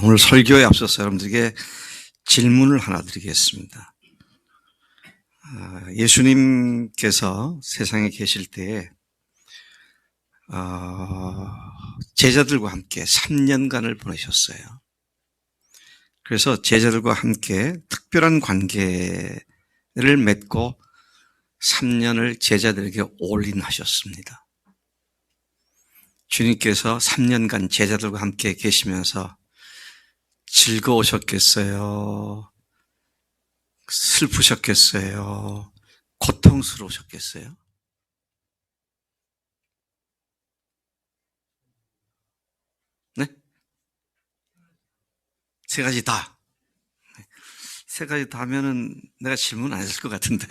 오늘 설교에 앞서서 여러분들에게 질문을 하나 드리겠습니다. 예수님께서 세상에 계실 때에 제자들과 함께 3년간을 보내셨어요. 그래서 제자들과 함께 특별한 관계를 맺고 3년을 제자들에게 올인하셨습니다. 주님께서 3년간 제자들과 함께 계시면서 즐거우셨겠어요? 슬프셨겠어요? 고통스러우셨겠어요? 네? 세 가지 다. 세 가지 다 하면은 내가 질문 안 했을 것 같은데.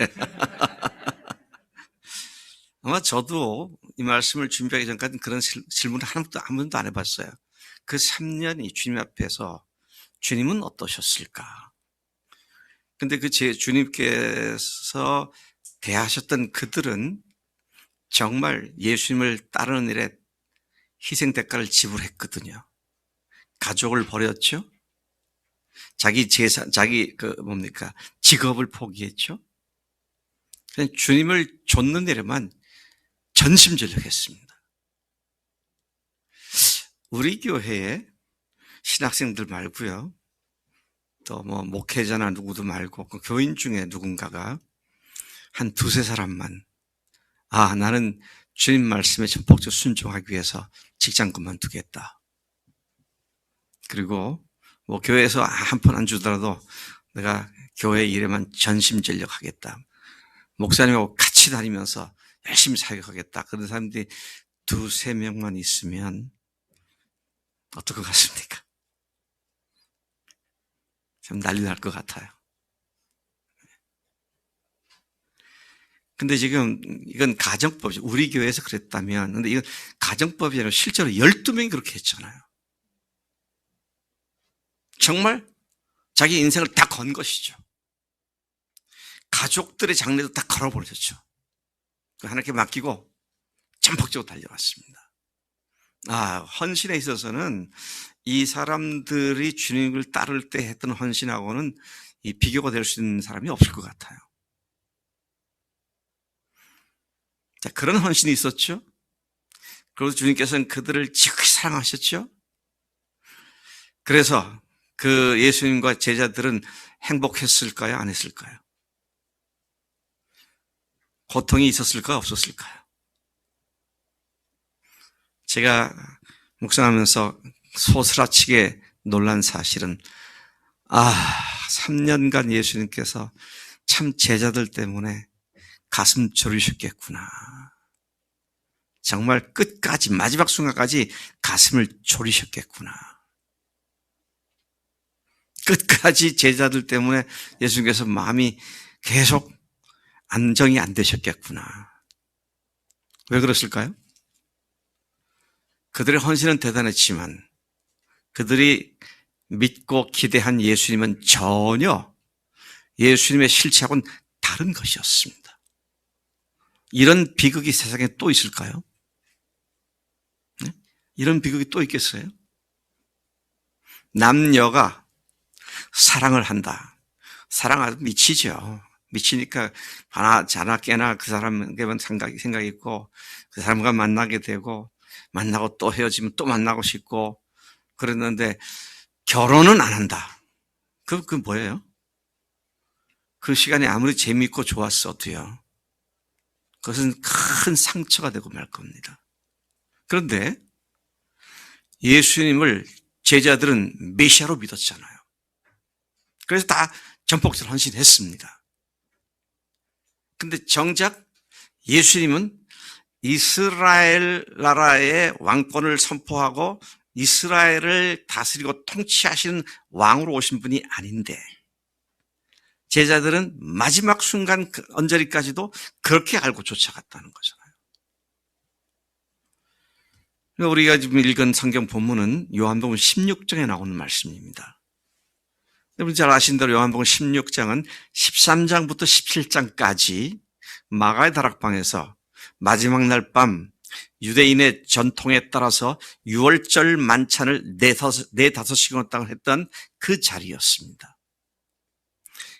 아마 저도 이 말씀을 준비하기 전까지는 그런 질문을 아무도 안 해봤어요. 그 3년이 주님 앞에서 주님은 어떠셨을까? 근데 주님께서 대하셨던 그들은 정말 예수님을 따르는 일에 희생 대가를 지불했거든요. 가족을 버렸죠. 직업을 포기했죠. 그냥 주님을 좇는 일에만 전심전력했습니다. 우리 교회에 신학생들 말고요. 또 목회자나 누구도 말고 그 교인 중에 누군가가 한 두세 사람만 나는 주님 말씀에 전폭적으로 순종하기 위해서 직장 그만두겠다. 그리고 교회에서 한 푼 안 주더라도 내가 교회 일에만 전심전력하겠다. 목사님하고 같이 다니면서 열심히 사역하겠다. 그런 사람들이 두세 명만 있으면 어떨 것 같습니까? 참 난리 날 것 같아요. 근데 지금 이건 가정법이죠. 우리 교회에서 그랬다면, 근데 이건 가정법이 아니라 실제로 12명이 그렇게 했잖아요. 정말 자기 인생을 다 건 것이죠. 가족들의 장래도 다 걸어버렸죠. 하나님께 맡기고 전폭적으로 달려왔습니다. 헌신에 있어서는 이 사람들이 주님을 따를 때 했던 헌신하고는 이 비교가 될 수 있는 사람이 없을 것 같아요. 자, 그런 헌신이 있었죠. 그리고 주님께서는 그들을 지극히 사랑하셨죠. 그래서 그 예수님과 제자들은 행복했을까요? 안 했을까요? 고통이 있었을까요? 없었을까요? 제가 묵상하면서 소스라치게 놀란 사실은 3년간 예수님께서 참 제자들 때문에 가슴 졸이셨겠구나. 정말 끝까지 마지막 순간까지 가슴을 졸이셨겠구나. 끝까지 제자들 때문에 예수님께서 마음이 계속 안정이 안 되셨겠구나. 왜 그랬을까요? 그들의 헌신은 대단했지만 그들이 믿고 기대한 예수님은 전혀 예수님의 실체하고는 다른 것이었습니다. 이런 비극이 세상에 또 있을까요? 네? 이런 비극이 또 있겠어요? 남녀가 사랑을 한다. 사랑하면 미치죠. 미치니까 자나 깨나 그 사람에게만 생각이 있고 그 사람과 만나게 되고 만나고 또 헤어지면 또 만나고 싶고 그랬는데 결혼은 안 한다. 그 뭐예요? 그 시간이 아무리 재미있고 좋았어도요. 그것은 큰 상처가 되고 말 겁니다. 그런데 예수님을 제자들은 메시아로 믿었잖아요. 그래서 다 전폭적으로 헌신했습니다. 근데 정작 예수님은 이스라엘 나라의 왕권을 선포하고 이스라엘을 다스리고 통치하시는 왕으로 오신 분이 아닌데 제자들은 마지막 순간 언저리까지도 그렇게 알고 쫓아갔다는 거잖아요. 우리가 지금 읽은 성경 본문은 요한복음 16장에 나오는 말씀입니다. 여러분 잘 아신 대로 요한복음 16장은 13장부터 17장까지 마가의 다락방에서 마지막 날 밤 유대인의 전통에 따라서 유월절 만찬을 네다섯 시간 했던 그 자리였습니다.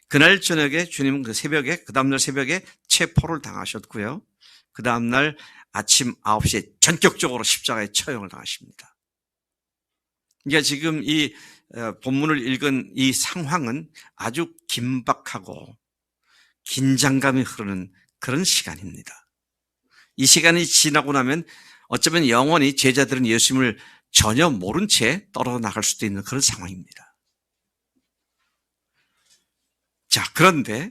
그날 저녁에 주님은 그 다음날 새벽에 체포를 당하셨고요. 그 다음날 아침 9시에 전격적으로 십자가에 처형을 당하십니다. 그러니까 지금 이 본문을 읽은 이 상황은 아주 긴박하고 긴장감이 흐르는 그런 시간입니다. 이 시간이 지나고 나면 어쩌면 영원히 제자들은 예수님을 전혀 모른 채 떨어져 나갈 수도 있는 그런 상황입니다. 자, 그런데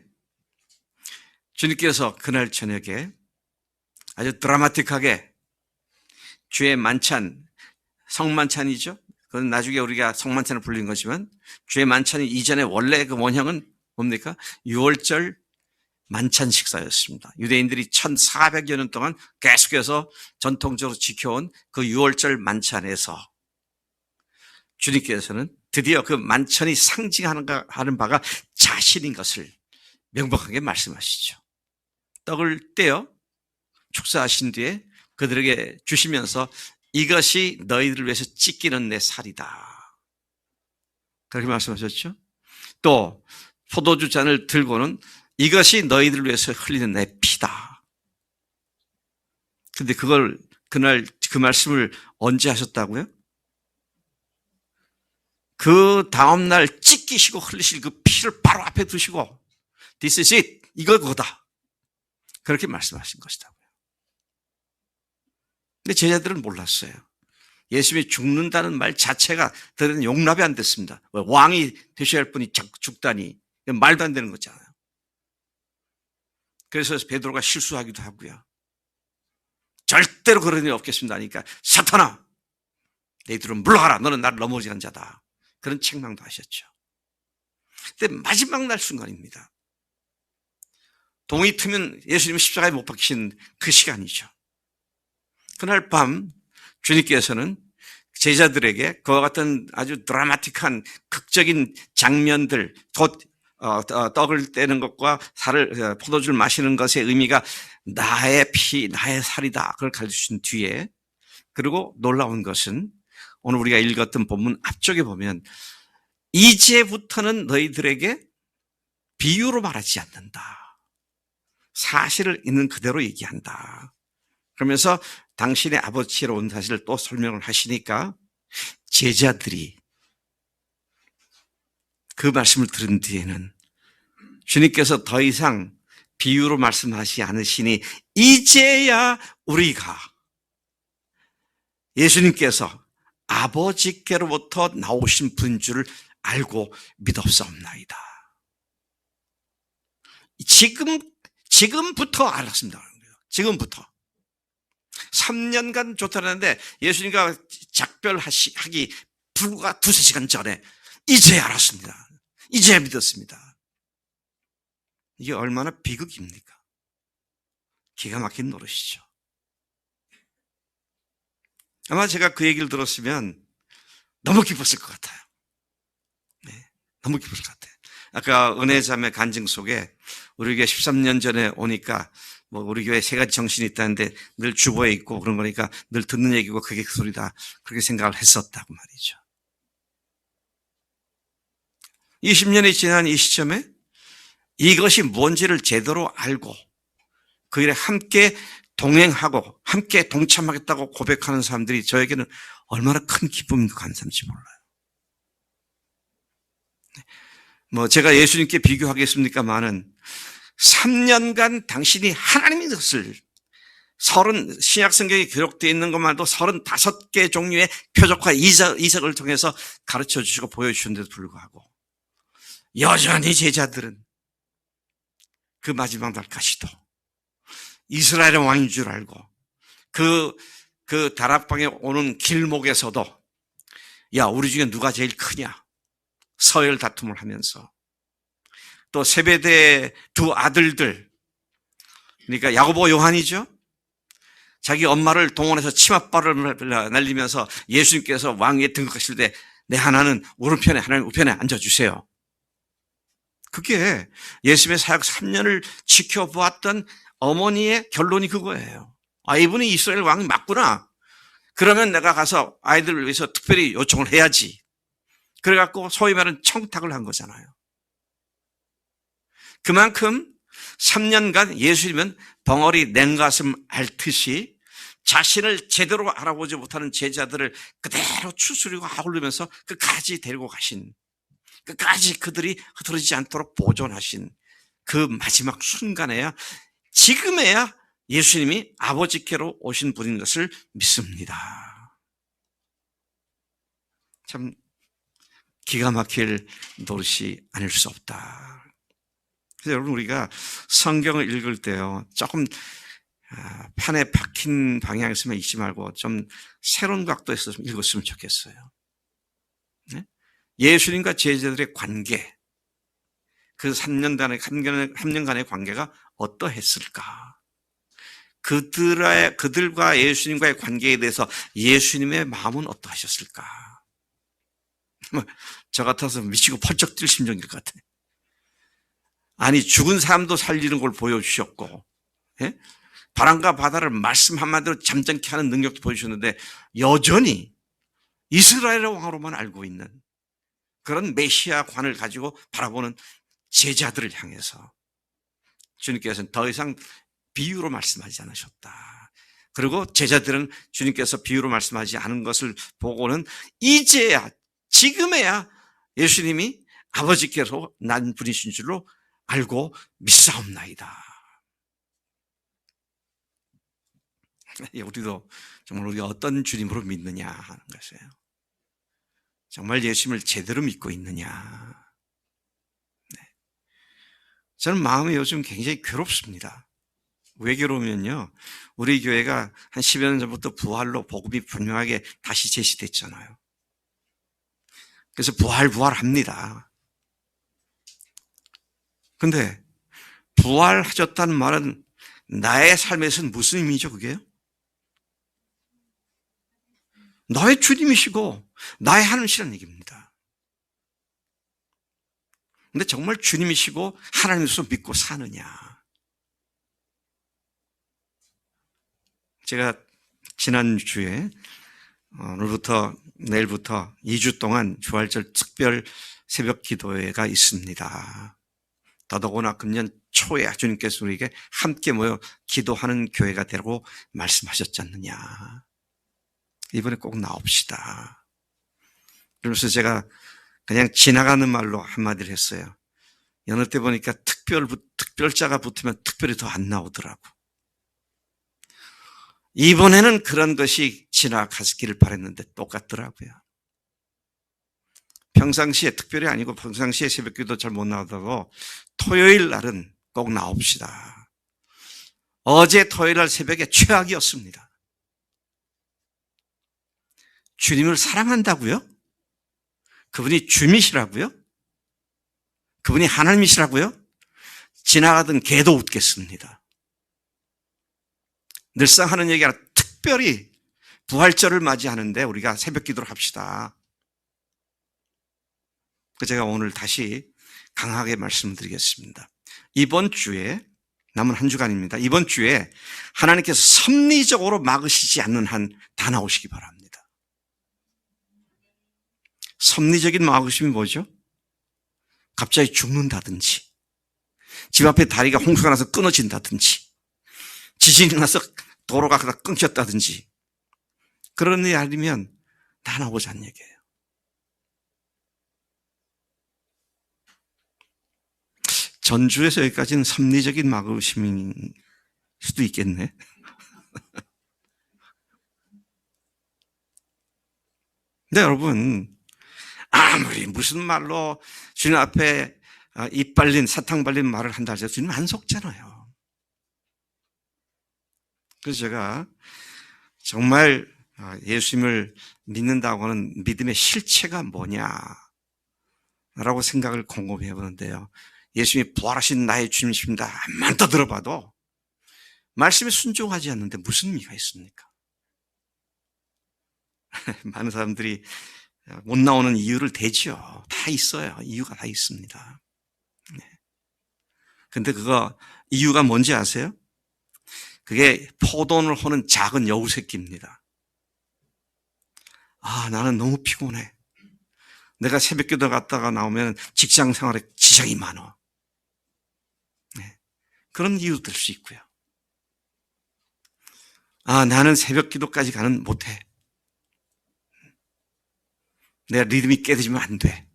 주님께서 그날 저녁에 아주 드라마틱하게 주의 만찬, 성만찬이죠. 그건 나중에 우리가 성만찬을 불린 거지만 주의 만찬이 이전에 원래 그 원형은 뭡니까? 유월절 만찬 식사였습니다. 유대인들이 1400여 년 동안 계속해서 전통적으로 지켜온 그 유월절 만찬에서 주님께서는 드디어 그 만찬이 상징하는 바가 자신인 것을 명백하게 말씀하시죠. 떡을 떼어 축사하신 뒤에 그들에게 주시면서 이것이 너희들을 위해서 찢기는 내 살이다. 그렇게 말씀하셨죠. 또 포도주 잔을 들고는 이것이 너희들을 위해서 흘리는 내 피다. 근데 그걸 그날 그 말씀을 언제 하셨다고요? 그 다음날 찢기시고 흘리실 그 피를 바로 앞에 두시고 This is it. 이거 그거다. 그렇게 말씀하신 것이다고요. 근데 제자들은 몰랐어요. 예수님이 죽는다는 말 자체가 그들은 용납이 안 됐습니다. 왕이 되셔야 할 분이 죽다니 말도 안 되는 거잖아요. 그래서 베드로가 실수하기도 하고요. 절대로 그런 일 없겠습니다 하니까 사탄아 너희들은 물러가라. 너는 나를 넘어지는 자다. 그런 책망도 하셨죠. 근데 마지막 날 순간입니다. 동이 트면 예수님이 십자가에 못 박히신 그 시간이죠. 그날 밤 주님께서는 제자들에게 그와 같은 아주 드라마틱한 극적인 장면들, 떡을 떼는 것과 포도주를 마시는 것의 의미가 나의 피, 나의 살이다. 그걸 가르쳐주신 뒤에 그리고 놀라운 것은 오늘 우리가 읽었던 본문 앞쪽에 보면 이제부터는 너희들에게 비유로 말하지 않는다. 사실을 있는 그대로 얘기한다. 그러면서 당신의 아버지로 온 사실을 또 설명을 하시니까 제자들이 그 말씀을 들은 뒤에는 주님께서 더 이상 비유로 말씀하시지 않으시니 이제야 우리가 예수님께서 아버지께로부터 나오신 분인 줄을 알고 믿었사옵나이다. 지금부터 알았습니다. 지금부터. 3년간 쫓아내는데 예수님과 작별하기 불과 2-3시간 전에 이제 알았습니다. 이제 믿었습니다. 이게 얼마나 비극입니까? 기가 막힌 노릇이죠. 아마 제가 그 얘기를 들었으면 너무 기뻤을 것 같아요. 네, 너무 기뻤을 것 같아요. 아까 은혜자매 간증 속에 우리 교회 13년 전에 오니까 우리 교회 3가지 정신이 있다는데 늘 주보에 있고 그런 거니까 늘 듣는 얘기고 그게 그 소리다. 그렇게 생각을 했었다고 말이죠. 20년이 지난 이 시점에 이것이 뭔지를 제대로 알고 그 일에 함께 동행하고 함께 동참하겠다고 고백하는 사람들이 저에게는 얼마나 큰 기쁨과 감사인지 몰라요. 제가 예수님께 비교하겠습니까마는 3년간 당신이 하나님의 것을 신약성경에 기록되어 있는 것만도 35개 종류의 표적과 이적을 통해서 가르쳐 주시고 보여주셨는데도 불구하고 여전히 제자들은 그 마지막 날까지도 이스라엘의 왕인 줄 알고 그 다락방에 오는 길목에서도 야 우리 중에 누가 제일 크냐 서열 다툼을 하면서 또 세베대의 2 아들들 그러니까 야고보 요한이죠. 자기 엄마를 동원해서 치맛발을 날리면서 예수님께서 왕 위에 등극하실 때 내 하나는 오른편에 하나는 우편에 앉아주세요. 그게 예수님의 사역 3년을 지켜보았던 어머니의 결론이 그거예요. 이분이 이스라엘 왕이 맞구나. 그러면 내가 가서 아이들을 위해서 특별히 요청을 해야지. 그래갖고 소위 말하는 청탁을 한 거잖아요. 그만큼 3년간 예수님은 벙어리 냉가슴 앓듯이 자신을 제대로 알아보지 못하는 제자들을 그대로 추스리고 아우르면서 끝까지 데리고 가신, 끝까지 그들이 흐트러지지 않도록 보존하신 그 마지막 순간에야, 지금에야 예수님이 아버지께로 오신 분인 것을 믿습니다. 참 기가 막힐 노릇이 아닐 수 없다. 그래서 여러분, 우리가 성경을 읽을 때요, 조금 판에 박힌 방향에서만 읽지 말고 좀 새로운 각도에서 좀 읽었으면 좋겠어요. 네? 예수님과 제자들의 관계, 그 3년간의 관계가 어떠했을까? 그들과 예수님과의 관계에 대해서 예수님의 마음은 어떠하셨을까? 저 같아서 미치고 펄쩍 뛸 심정일 것 같아요. 아니, 죽은 사람도 살리는 걸 보여주셨고, 예? 바람과 바다를 말씀 한마디로 잠잠케 하는 능력도 보여주셨는데, 여전히 이스라엘 왕으로만 알고 있는 그런 메시아관을 가지고 바라보는 제자들을 향해서 주님께서는 더 이상 비유로 말씀하지 않으셨다. 그리고 제자들은 주님께서 비유로 말씀하지 않은 것을 보고는 이제야, 지금에야 예수님이 아버지께서 난 분이신 줄로 알고 믿사옵나이다. 우리도 정말 우리가 어떤 주님으로 믿느냐 하는 것이에요. 정말 예수님을 제대로 믿고 있느냐. 네. 저는 마음이 요즘 굉장히 괴롭습니다. 왜 괴로우면요, 우리 교회가 한 10여 년 전부터 부활로 복음이 분명하게 다시 제시됐잖아요. 그래서 부활합니다. 근데 부활하셨다는 말은 나의 삶에서는 무슨 의미죠, 그게요? 너의 주님이시고 나의 하나님이시라는 얘기입니다. 근데 정말 주님이시고 하나님으로서 믿고 사느냐? 제가 지난주에 오늘부터 내일부터 2주 동안 부활절 특별 새벽 기도회가 있습니다. 더더구나 금년 초에 주님께서 우리에게 함께 모여 기도하는 교회가 되라고 말씀하셨지 않느냐. 이번에 꼭 나옵시다. 그러면서 제가 그냥 지나가는 말로 한마디를 했어요. 여느 때 보니까 특별자가 붙으면 특별히 더 안 나오더라고. 이번에는 그런 것이 지나가기를 바랬는데 똑같더라고요. 평상시에, 특별히 아니고 평상시에 새벽기도 잘 못 나오다고 토요일 날은 꼭 나옵시다. 어제 토요일 날 새벽에 최악이었습니다. 주님을 사랑한다고요? 그분이 주님이시라고요? 그분이 하나님이시라고요? 지나가던 개도 웃겠습니다. 늘상 하는 얘기가 특별히 부활절을 맞이하는데 우리가 새벽 기도를 합시다. 제가 오늘 다시 강하게 말씀드리겠습니다. 이번 주에, 남은 한 주간입니다. 이번 주에 하나님께서 섭리적으로 막으시지 않는 한 다 나오시기 바랍니다. 섭리적인 막으심이 뭐죠? 갑자기 죽는다든지, 집 앞에 다리가 홍수가 나서 끊어진다든지, 지진이 나서 도로가 끊겼다든지, 그런 일이 아니면 다 나오지 않는 얘기예요. 전주에서 여기까지는 섭리적인 막으심일 수도 있겠네. 근데 여러분, 아무리 무슨 말로 주님 앞에 사탕 발린 말을 한다 해서 주님 안 속잖아요. 그래서 제가 정말 예수님을 믿는다고 하는 믿음의 실체가 뭐냐라고 생각을 곰곰이 해보는데요. 예수님이 부활하신 나의 주님이십니다. 암만 떠들어봐도 말씀에 순종하지 않는데 무슨 의미가 있습니까? 많은 사람들이 못 나오는 이유를 대지요. 다 있어요. 이유가 다 있습니다. 근데 그거 이유가 뭔지 아세요? 그게 포도원을 호는 작은 여우 새끼입니다. 아, 나는 너무 피곤해. 내가 새벽기도 갔다가 나오면 직장 생활에 지장이 많아. 네. 그런 이유 들 수 있고요. 아, 나는 새벽기도까지 가는 못해. 내 리듬이 깨지면 안 돼.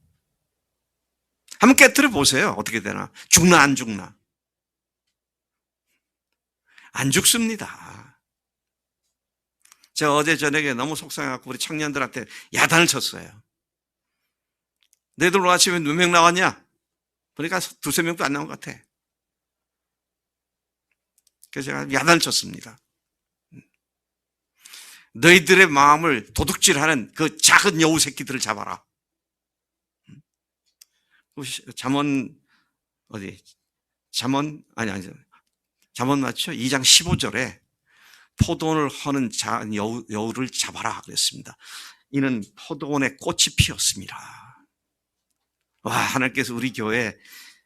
한번 깨뜨려 보세요. 어떻게 되나? 죽나 안 죽나? 안 죽습니다. 제가 어제 저녁에 너무 속상해갖고 우리 청년들한테 야단을 쳤어요. 너희들 오늘 아침에 몇 명 나왔냐? 보니까 두세 명도 안 나온 것 같아. 그래서 제가 야단을 쳤습니다. 너희들의 마음을 도둑질하는 그 작은 여우 새끼들을 잡아라. 잠언 잠언 맞죠? 2장 15절에 포도원을 허는 작은 여우를 잡아라 그랬습니다. 이는 포도원에 꽃이 피었습니다. 와, 하나님께서 우리 교회에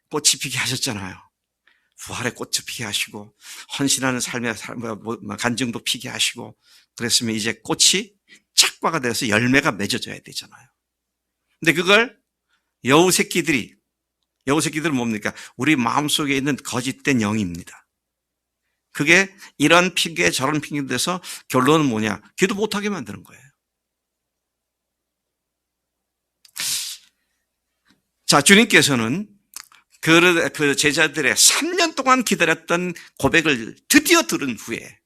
꽃이 피게 하셨잖아요. 부활의 꽃을 피게 하시고 헌신하는 삶의 간증도 피게 하시고 그랬으면 이제 꽃이 착과가 돼서 열매가 맺어져야 되잖아요. 근데 그걸 여우 새끼들은 뭡니까? 우리 마음속에 있는 거짓된 영입니다. 그게 이런 핑계 저런 핑계 돼서 결론은 뭐냐? 기도 못하게 만드는 거예요. 자, 주님께서는 그 제자들의 3년 동안 기다렸던 고백을 드디어 들은 후에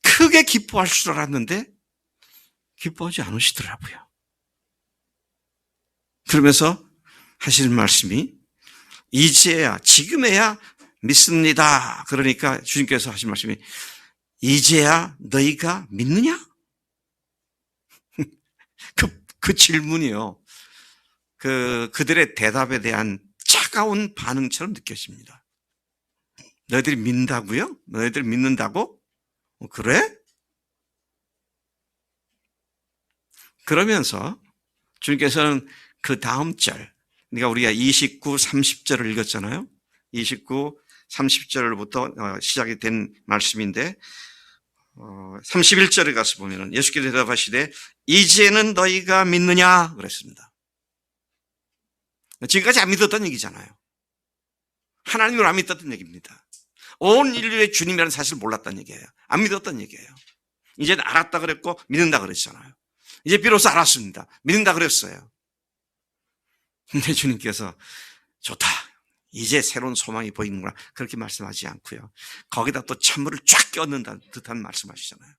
크게 기뻐할 줄 알았는데 기뻐하지 않으시더라고요. 그러면서 하시는 말씀이 이제야 지금에야 믿습니다. 그러니까 주님께서 하신 말씀이 이제야 너희가 믿느냐? 그 질문이요. 그들의 대답에 대한 차가운 반응처럼 느껴집니다. 너희들이 믿는다고요? 너희들 믿는다고? 그래? 그러면서 주님께서는 그 다음 절, 그러니까 우리가 29, 30절을 읽었잖아요. 29, 30절부터 시작이 된 말씀인데 31절에 가서 보면은 예수께서 대답하시되 이제는 너희가 믿느냐 그랬습니다. 지금까지 안 믿었던 얘기잖아요. 하나님을 안 믿었던 얘기입니다. 온 인류의 주님이라는 사실을 몰랐던 얘기예요. 안 믿었던 얘기예요. 이제는 알았다 그랬고 믿는다 그랬잖아요. 이제 비로소 알았습니다. 믿는다 그랬어요. 근데 주님께서 좋다. 이제 새로운 소망이 보이는구나. 그렇게 말씀하지 않고요. 거기다 또 찬물을 쫙 껴넣는 듯한 말씀하시잖아요.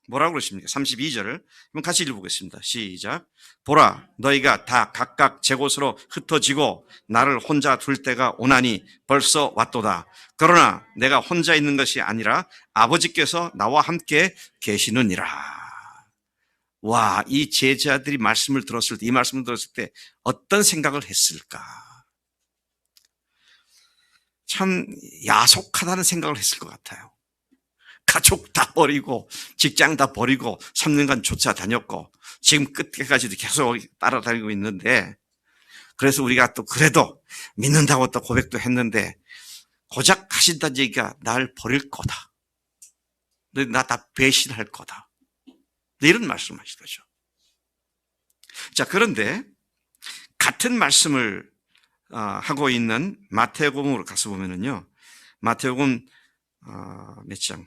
뭐라고 그러십니까? 32절을 한번 같이 읽어보겠습니다. 시작. 보라, 너희가 다 각각 제 곳으로 흩어지고 나를 혼자 둘 때가 오나니 벌써 왔도다. 그러나 내가 혼자 있는 것이 아니라 아버지께서 나와 함께 계시느니라. 와, 이 제자들이 이 말씀을 들었을 때 어떤 생각을 했을까? 참 야속하다는 생각을 했을 것 같아요. 가족 다 버리고 직장 다 버리고 3년간 쫓아다녔고 지금 끝까지도 계속 따라다니고 있는데 그래서 우리가 또 그래도 믿는다고 또 고백도 했는데 고작 하신다는 얘기가 날 버릴 거다. 나 다 배신할 거다. 이런 말씀하신 거죠. 자, 그런데 같은 말씀을 하고 있는 마태복음으로 가서 보면은요. 마태복음 몇 장?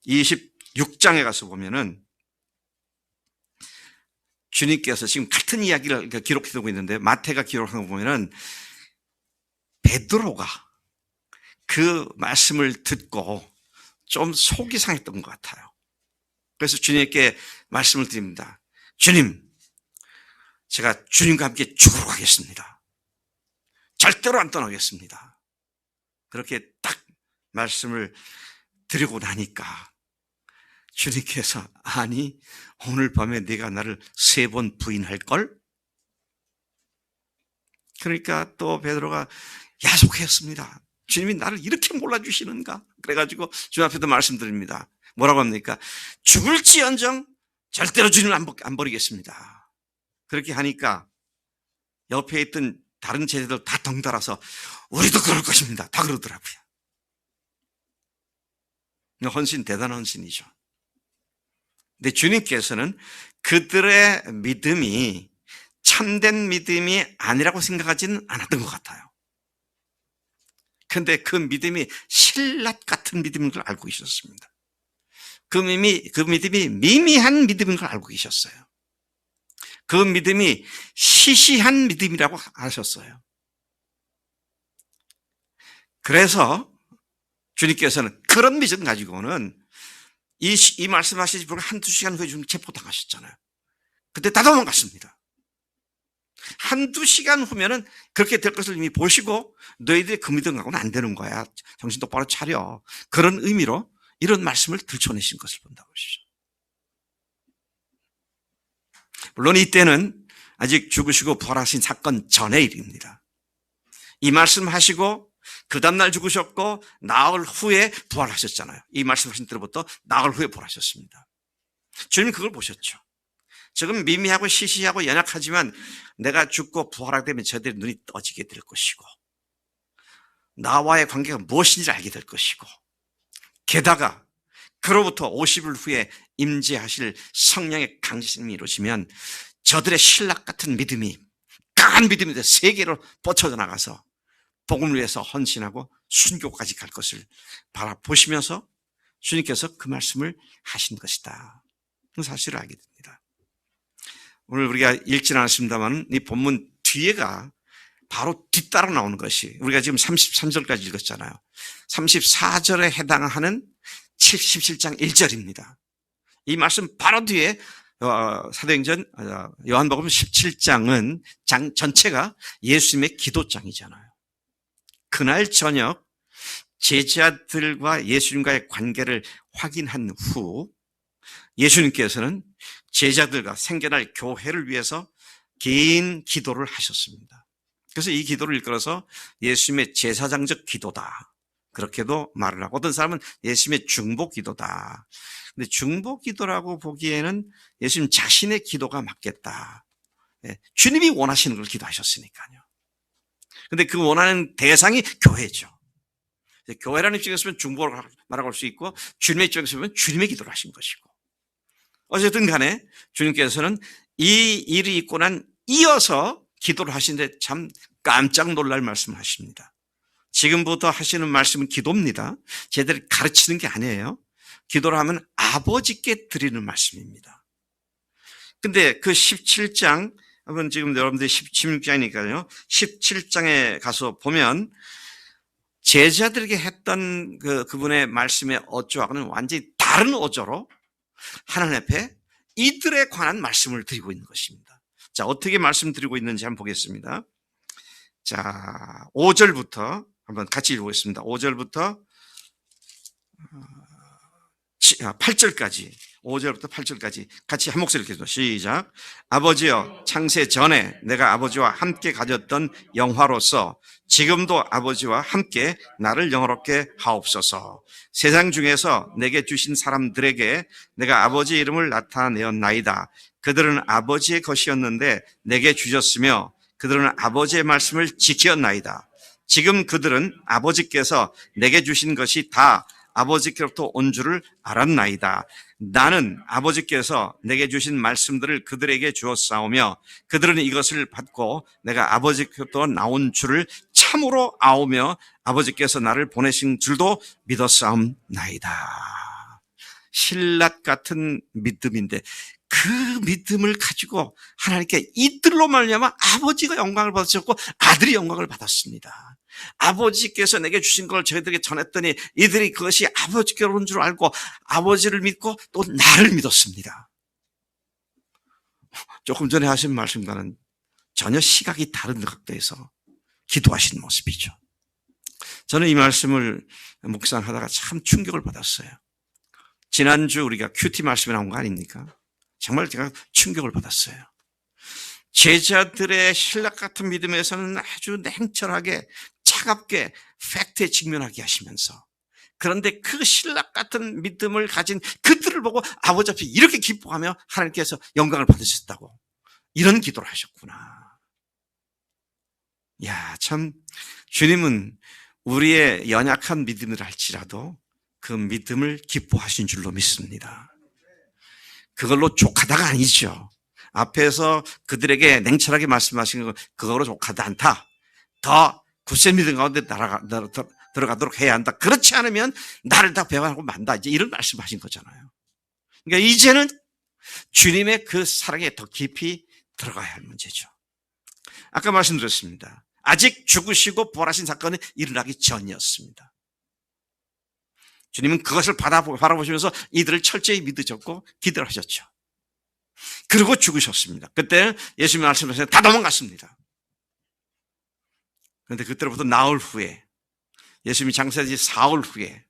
26장에 가서 보면은 주님께서 지금 같은 이야기를 기록해두고 있는데 마태가 기록한 거 보면은 베드로가 그 말씀을 듣고 좀 속이 상했던 것 같아요. 그래서 주님께 말씀을 드립니다. 주님, 제가 주님과 함께 죽으러 가겠습니다. 절대로 안 떠나겠습니다. 그렇게 딱 말씀을 드리고 나니까 주님께서 아니 오늘 밤에 네가 나를 3번 부인할걸? 그러니까 또 베드로가 야속했습니다. 주님이 나를 이렇게 몰라주시는가? 그래가지고 주님 앞에도 말씀드립니다. 뭐라고 합니까? 죽을지언정 절대로 주님을 안 버리겠습니다. 그렇게 하니까 옆에 있던 다른 제자들 다 덩달아서 우리도 그럴 것입니다. 다 그러더라고요. 헌신, 대단한 헌신이죠. 근데 주님께서는 그들의 믿음이 참된 믿음이 아니라고 생각하지는 않았던 것 같아요. 그런데 그 믿음이 신라 같은 믿음인 걸 알고 계셨습니다. 그 믿음이 미미한 믿음인 걸 알고 계셨어요. 그 믿음이 시시한 믿음이라고 하셨어요. 그래서 주님께서는 그런 믿음 가지고는 이 말씀하시지 불과 한두 시간 후에 주님 체포당하셨잖아요. 그때 다 도망갔습니다. 한두 시간 후면은 그렇게 될 것을 이미 보시고 너희들이 그 믿음 갖고는 안 되는 거야. 정신 똑바로 차려. 그런 의미로 이런 말씀을 들춰내신 것을 본다고 하시죠. 물론 이때는 아직 죽으시고 부활하신 사건 전의 일입니다. 이 말씀하시고 그 다음날 죽으셨고 나흘 후에 부활하셨잖아요. 이 말씀하신 때로부터 나흘 후에 부활하셨습니다. 주님 그걸 보셨죠. 지금 미미하고 시시하고 연약하지만 내가 죽고 부활하게 되면 저들의 눈이 떠지게 될 것이고 나와의 관계가 무엇인지 알게 될 것이고 게다가 그로부터 50일 후에 임재하실 성령의 강림이 이루어지면 저들의 신락 같은 믿음이 강한 믿음이 돼 세계로 뻗쳐져 나가서 복음을 위해서 헌신하고 순교까지 갈 것을 바라보시면서 주님께서 그 말씀을 하신 것이다. 그 사실을 알게 됩니다. 오늘 우리가 읽지는 않았습니다만 이 본문 뒤에가 바로 뒤따라 나오는 것이 우리가 지금 33절까지 읽었잖아요. 34절에 해당하는 77장 1절입니다. 이 말씀 바로 뒤에 사도행전 요한복음 17장은 장 전체가 예수님의 기도장이잖아요. 그날 저녁 제자들과 예수님과의 관계를 확인한 후 예수님께서는 제자들과 생겨날 교회를 위해서 개인 기도를 하셨습니다. 그래서 이 기도를 이끌어서 예수님의 제사장적 기도다. 그렇게도 말을 하고 어떤 사람은 예수님의 중보 기도다. 근데 중보 기도라고 보기에는 예수님 자신의 기도가 맞겠다. 주님이 원하시는 걸 기도하셨으니까요. 근데 그 원하는 대상이 교회죠. 교회라는 입장에서 보면 중보를 말하고 할 수 있고 주님의 입장에서 보면 주님의 기도를 하신 것이고 어쨌든 간에 주님께서는 이 일이 있고 난 이어서 기도를 하시는데 참 깜짝 놀랄 말씀을 하십니다. 지금부터 하시는 말씀은 기도입니다. 제대로 가르치는 게 아니에요. 기도를 하면 아버지께 드리는 말씀입니다. 근데 그 17장, 한번 지금 여러분들이 16장이니까요. 17장에 가서 보면 제자들에게 했던 그분의 말씀의 어조하고는 완전히 다른 어조로 하나님 앞에 이들에 관한 말씀을 드리고 있는 것입니다. 자, 어떻게 말씀드리고 있는지 한번 보겠습니다. 자, 5절부터 한번 같이 읽어보겠습니다. 5절부터 8절까지 5절부터 8절까지 같이 한 목소리 읽겠습니다. 시작. 아버지여, 창세 전에 내가 아버지와 함께 가졌던 영화로서 지금도 아버지와 함께 나를 영화롭게 하옵소서. 세상 중에서 내게 주신 사람들에게 내가 아버지 이름을 나타내었나이다. 그들은 아버지의 것이었는데 내게 주셨으며 그들은 아버지의 말씀을 지켰나이다. 지금 그들은 아버지께서 내게 주신 것이 다 아버지께로부터 온 줄을 알았나이다. 나는 아버지께서 내게 주신 말씀들을 그들에게 주었사오며 그들은 이것을 받고 내가 아버지께로부터 나온 줄을 참으로 아오며 아버지께서 나를 보내신 줄도 믿었사옵나이다. 신라 같은 믿음인데 그 믿음을 가지고 하나님께 이들로 말미암아 아버지가 영광을 받으셨고 아들이 영광을 받았습니다. 아버지께서 내게 주신 걸 저희들에게 전했더니 이들이 그것이 아버지께로 온 줄 알고 아버지를 믿고 또 나를 믿었습니다. 조금 전에 하신 말씀과는 전혀 시각이 다른 각도에서 기도하신 모습이죠. 저는 이 말씀을 묵상하다가 참 충격을 받았어요. 지난주 우리가 큐티 말씀이 나온 거 아닙니까? 정말 제가 충격을 받았어요. 제자들의 신락 같은 믿음에서는 아주 냉철하게 차갑게 팩트에 직면하게 하시면서 그런데 그 신락 같은 믿음을 가진 그들을 보고 아버지 앞에 이렇게 기뻐하며 하나님께서 영광을 받으셨다고 이런 기도를 하셨구나. 야, 참 주님은 우리의 연약한 믿음을 할지라도 그 믿음을 기뻐하신 줄로 믿습니다. 그걸로 족하다가 아니죠. 앞에서 그들에게 냉철하게 말씀하신 거 그거로 족하지 않다. 더 굳세 믿음 가운데 들어가도록 해야 한다. 그렇지 않으면 나를 다 배반하고 만다. 이제 이런 말씀하신 거잖아요. 그러니까 이제는 주님의 그 사랑에 더 깊이 들어가야 할 문제죠. 아까 말씀드렸습니다. 아직 죽으시고 부활하신 사건이 일어나기 전이었습니다. 주님은 그것을 바라보시면서 이들을 철저히 믿으셨고 기도를 하셨죠. 그리고 죽으셨습니다. 그때 예수님이 말씀하셨어요. 다 도망갔습니다. 그런데 그때로부터 나흘 후에 예수님이 장사지 4월 후에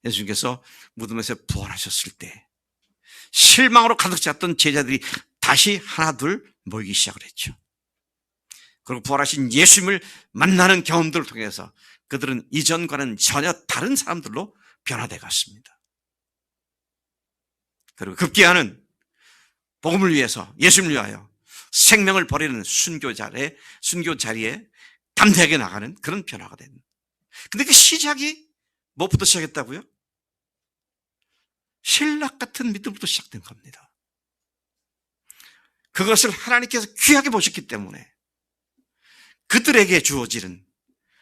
예수님께서 무덤에서 부활하셨을 때 실망으로 가득 찼던 제자들이 다시 하나둘 모이기 시작을 했죠. 그리고 부활하신 예수님을 만나는 경험들을 통해서 그들은 이전과는 전혀 다른 사람들로 변화돼 갔습니다. 그리고 급기야는 복음을 위해서 예수님을 위하여 생명을 버리는 순교 자리에 담대하게 나가는 그런 변화가 된. 근데 그 시작이 무엇부터 시작했다고요? 신락 같은 믿음부터 시작된 겁니다. 그것을 하나님께서 귀하게 보셨기 때문에 그들에게 주어지는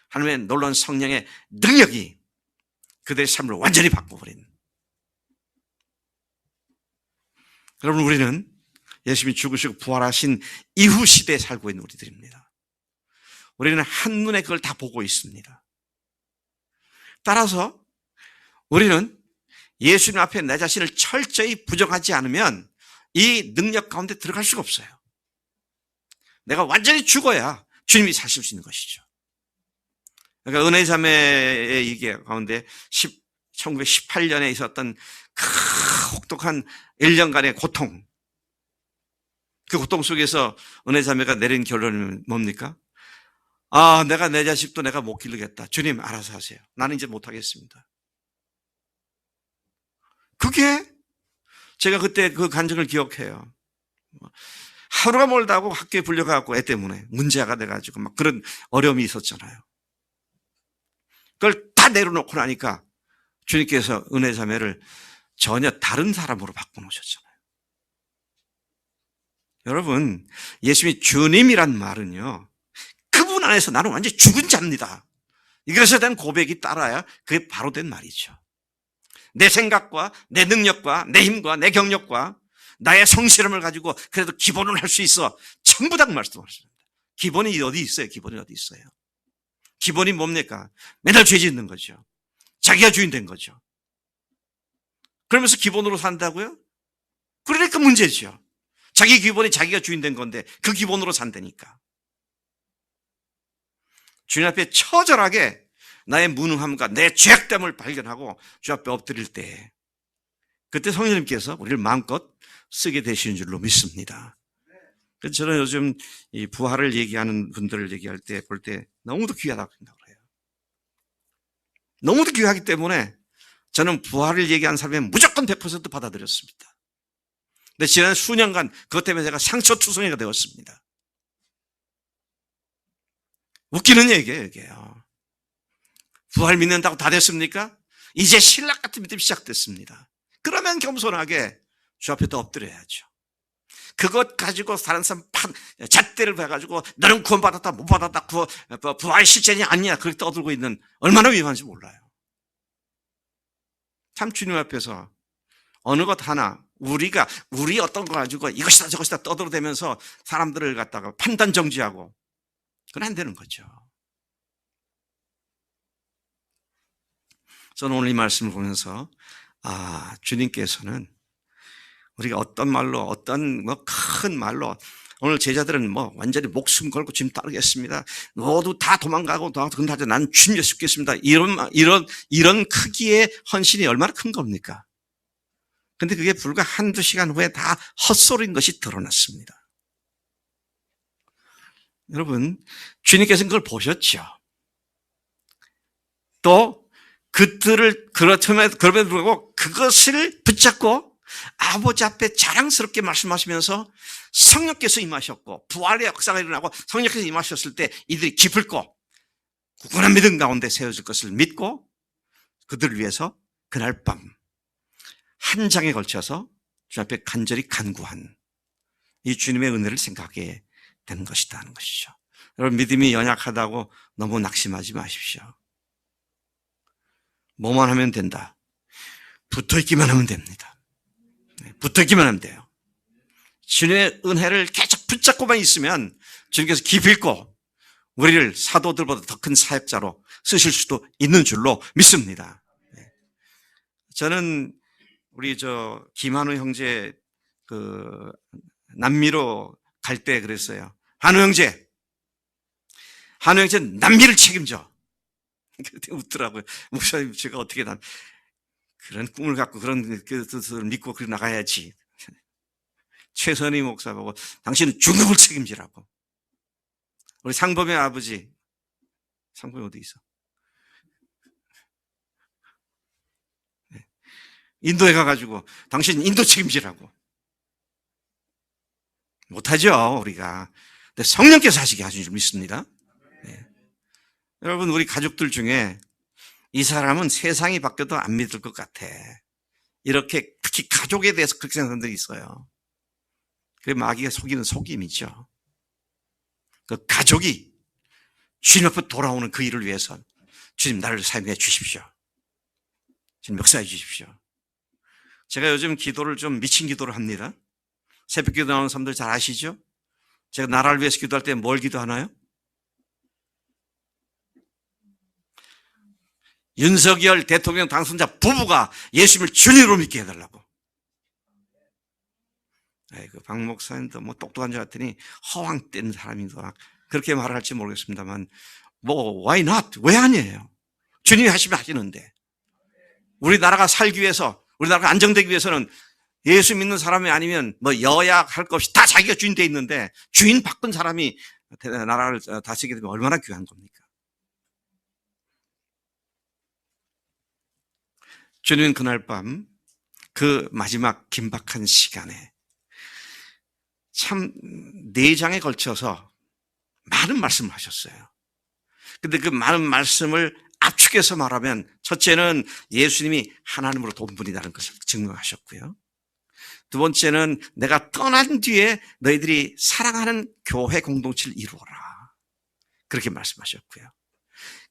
하나님의 놀라운 성령의 능력이 그들의 삶을 완전히 바꿔버린. 여러분, 우리는 예수님이 죽으시고 부활하신 이후 시대에 살고 있는 우리들입니다. 우리는 한눈에 그걸 다 보고 있습니다. 따라서 우리는 예수님 앞에 내 자신을 철저히 부정하지 않으면 이 능력 가운데 들어갈 수가 없어요. 내가 완전히 죽어야 주님이 사실 수 있는 것이죠. 그러니까 은혜 자매의 이게 가운데 1918년에 있었던 혹독한 1년간의 고통, 그 고통 속에서 은혜 자매가 내린 결론은 뭡니까? 아, 내가 내 자식도 내가 못 기르겠다. 주님 알아서 하세요. 나는 이제 못하겠습니다. 그게 제가 그때 그 간증을 기억해요. 하루가 멀다고 학교에 불려가고 애 때문에 문제가 돼가지고 막 그런 어려움이 있었잖아요. 그걸 다 내려놓고 나니까 주님께서 은혜 자매를 전혀 다른 사람으로 바꿔놓으셨잖아요. 여러분, 예수님이 주님이란 말은요, 그분 안에서 나는 완전히 죽은 자입니다. 이것에 대한 고백이 따라야 그게 바로 된 말이죠. 내 생각과 내 능력과 내 힘과 내 경력과 나의 성실함을 가지고 그래도 기본을 할 수 있어. 전부 다 말씀하십니다. 기본이 어디 있어요? 기본이 어디 있어요? 기본이 뭡니까? 맨날 죄 짓는 거죠. 자기가 주인 된 거죠. 그러면서 기본으로 산다고요? 그러니까 문제죠. 자기 기본이 자기가 주인 된 건데 그 기본으로 산다니까. 주님 앞에 처절하게 나의 무능함과 내 죄악됨을 발견하고 주 앞에 엎드릴 때 그때 성령님께서 우리를 마음껏 쓰게 되시는 줄로 믿습니다. 그래서 저는 요즘 이 부활을 얘기하는 분들을 얘기할 때 볼 때 너무도 귀하다고 생각을 해요. 너무도 귀하기 때문에 저는 부활을 얘기하는 사람이 무조건 100% 받아들였습니다. 근데 지난 수년간 그것 때문에 제가 상처투성이가 되었습니다. 웃기는 얘기예요. 부활 믿는다고 다 됐습니까? 이제 신락 같은 믿음이 시작됐습니다. 그러면 겸손하게 주 앞에 더 엎드려야죠. 그것 가지고 다른 사람 잣대를 해가지고 너는 구원받았다 못 받았다 부활 실제냐 아니냐 그렇게 떠들고 있는 얼마나 위험한지 몰라요. 참 주님 앞에서 어느 것 하나 우리 어떤 거 가지고 이것이다 저것이다 떠들어대면서 사람들을 갖다가 판단 정지하고 그건 안 되는 거죠. 저는 오늘 이 말씀을 보면서 주님께서는 우리가 어떤 말로 어떤 큰 말로 오늘 제자들은 완전히 목숨 걸고 지금 따르겠습니다. 모두 다 도망가고 근데 난 주님 예수겠습니다. 이런 크기의 헌신이 얼마나 큰 겁니까? 근데 그게 불과 한두 시간 후에 다 헛소리인 것이 드러났습니다. 여러분, 주님께서는 그걸 보셨죠. 또 그들을 그럼에도 불구하고 그것을 붙잡고 아버지 앞에 자랑스럽게 말씀하시면서 성령께서 임하셨고 부활의 역사가 일어나고 성령께서 임하셨을 때 이들이 기쁠고 굳건한 믿음 가운데 세워질 것을 믿고 그들을 위해서 그날 밤 한 장에 걸쳐서 주님 앞에 간절히 간구한 이 주님의 은혜를 생각하게 되는 것이다 하는 것이죠. 여러분, 믿음이 연약하다고 너무 낙심하지 마십시오. 뭐만 하면 된다. 붙어있기만 하면 됩니다. 붙어있기만 하면 돼요. 주님의 은혜를 계속 붙잡고만 있으면 주님께서 깊이 있고 우리를 사도들보다 더 큰 사역자로 쓰실 수도 있는 줄로 믿습니다. 저는 우리 김한우 형제 남미로 갈 때 그랬어요. 한우 형제 남미를 책임져. 그때 웃더라고요. 목사님, 제가 어떻게 그런 꿈을 갖고 그런 뜻을 믿고 그래 나가야지. 최선희 목사 보고 당신은 중국을 책임지라고. 우리 상범의 아버지, 상범이 어디 있어? 인도에 가가지고 당신 인도 책임지라고. 못하죠, 우리가. 근데 성령께서 하시게 하신 줄 믿습니다. 네. 여러분, 우리 가족들 중에 이 사람은 세상이 바뀌어도 안 믿을 것 같아. 이렇게 특히 가족에 대해서 그렇게 생각하는 사람들이 있어요. 그게 마귀가 속이는 속임이죠. 그 가족이 주님 앞에 돌아오는 그 일을 위해서 주님 나를 사용해 주십시오. 주님 역사해 주십시오. 제가 요즘 기도를 좀 미친 기도를 합니다. 새벽 기도 나오는 사람들 잘 아시죠? 제가 나라를 위해서 기도할 때 뭘 기도하나요? 윤석열 대통령 당선자 부부가 예수님을 주님으로 믿게 해달라고. 박 목사님도 뭐 똑똑한 줄 알았더니 허황된 사람인가 그렇게 말을 할지 모르겠습니다만, why not? 왜 아니에요? 주님이 하시면 하시는데. 우리나라가 살기 위해서, 우리나라가 안정되기 위해서는 예수 믿는 사람이 아니면 여야 할 것 없이 다 자기가 주인 돼 있는데, 주인 바꾼 사람이 나라를 다스리게 되면 얼마나 귀한 겁니까? 주님은 그날 밤 그 마지막 긴박한 시간에 참 4장에 걸쳐서 많은 말씀을 하셨어요. 근데 그 많은 말씀을 압축해서 말하면, 첫째는 예수님이 하나님으로부터 온 분이라는 것을 증명하셨고요. 두 번째는 내가 떠난 뒤에 너희들이 사랑하는 교회 공동체를 이루어라, 그렇게 말씀하셨고요.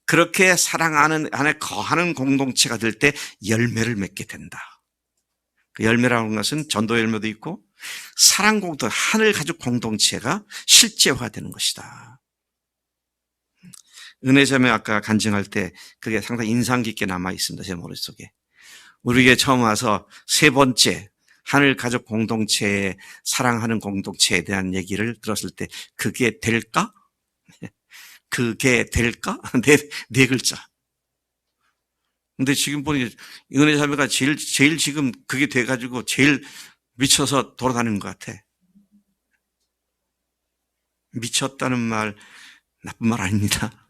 그렇게 사랑하는 안에 거하는 공동체가 될 때 열매를 맺게 된다. 그 열매라는 것은 전도 열매도 있고 사랑 공동, 하늘 가족 공동체가 실제화되는 것이다. 은혜자매 아까 간증할 때 그게 상당히 인상 깊게 남아 있습니다. 제 머릿속에. 우리에게 처음 와서 3번째 하늘 가족 공동체에 사랑하는 공동체에 대한 얘기를 들었을 때 그게 될까? 그게 될까? 네 글자. 근데 지금 보니 은혜자매가 제일 지금 그게 돼가지고 제일 미쳐서 돌아다니는 것 같아. 미쳤다는 말 나쁜 말 아닙니다.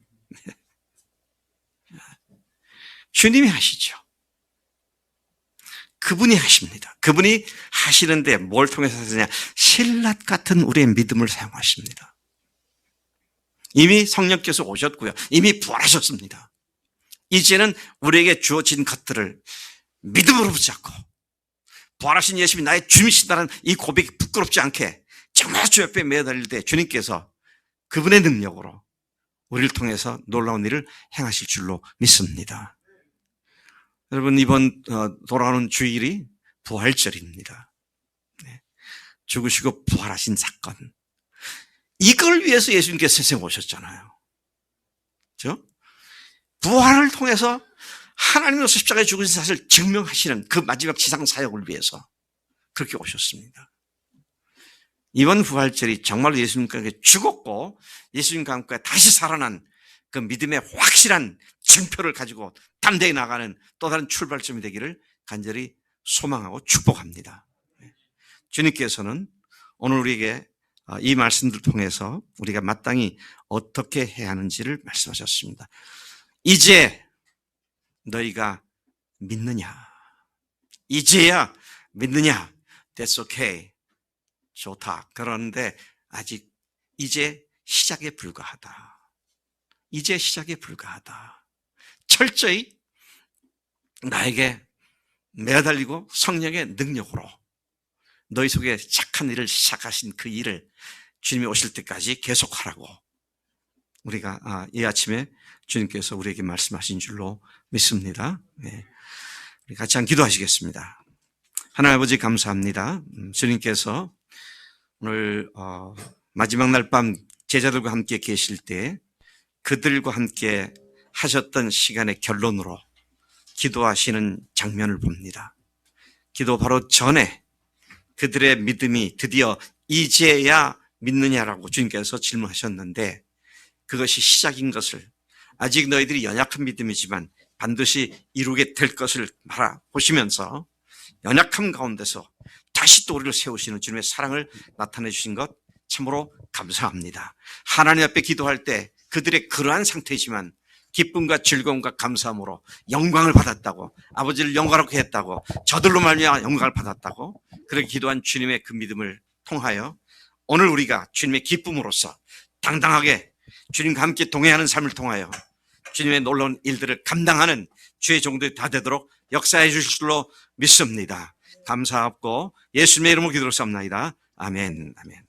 주님이 하시죠. 그분이 하십니다. 그분이 하시는데 뭘 통해서 하시냐? 신라 같은 우리의 믿음을 사용하십니다. 이미 성령께서 오셨고요. 이미 부활하셨습니다. 이제는 우리에게 주어진 것들을 믿음으로 붙잡고 부활하신 예수님이 나의 주님이시다는 이 고백이 부끄럽지 않게 정말 주 옆에 매달릴 때 주님께서 그분의 능력으로 우리를 통해서 놀라운 일을 행하실 줄로 믿습니다. 여러분, 이번 돌아오는 주일이 부활절입니다. 죽으시고 부활하신 사건, 이걸 위해서 예수님께서 세상에 오셨잖아요. 그렇죠? 부활을 통해서 하나님으로서 십자가에 죽으신 사실을 증명하시는 그 마지막 지상 사역을 위해서 그렇게 오셨습니다. 이번 부활절이 정말로 예수님과 함께 죽었고 예수님과 함께 다시 살아난 그 믿음의 확실한 증표를 가지고 담대히 나가는 또 다른 출발점이 되기를 간절히 소망하고 축복합니다. 주님께서는 오늘 우리에게 이 말씀들 통해서 우리가 마땅히 어떻게 해야 하는지를 말씀하셨습니다. 이제 너희가 믿느냐? 이제야 믿느냐? That's okay. 좋다. 그런데 아직 이제 시작에 불과하다. 이제 시작에 불과하다. 철저히 나에게 매달리고 성령의 능력으로 너희 속에 착한 일을 시작하신 그 일을 주님이 오실 때까지 계속하라고 우리가 이 아침에 주님께서 우리에게 말씀하신 줄로 믿습니다. 네. 우리 같이 한 기도하시겠습니다. 하나님 아버지 감사합니다. 주님께서 오늘 마지막 날 밤 제자들과 함께 계실 때 그들과 함께 하셨던 시간의 결론으로 기도하시는 장면을 봅니다. 기도 바로 전에 그들의 믿음이 드디어 이제야 믿느냐라고 주님께서 질문하셨는데 그것이 시작인 것을 아직 너희들이 연약한 믿음이지만 반드시 이루게 될 것을 바라보시면서 연약함 가운데서 다시 또 우리를 세우시는 주님의 사랑을 나타내 주신 것 참으로 감사합니다. 하나님 앞에 기도할 때 그들의 그러한 상태이지만 기쁨과 즐거움과 감사함으로 영광을 받았다고, 아버지를 영광롭게 했다고, 저들로 말미암아 영광을 받았다고, 그렇게 기도한 주님의 그 믿음을 통하여 오늘 우리가 주님의 기쁨으로써 당당하게 주님과 함께 동행하는 삶을 통하여 주님의 놀라운 일들을 감당하는 주의 종들이 다 되도록 역사해 주실 줄로 믿습니다. 감사하고 예수님의 이름으로 기도를 쌉나이다. 아멘. 아멘.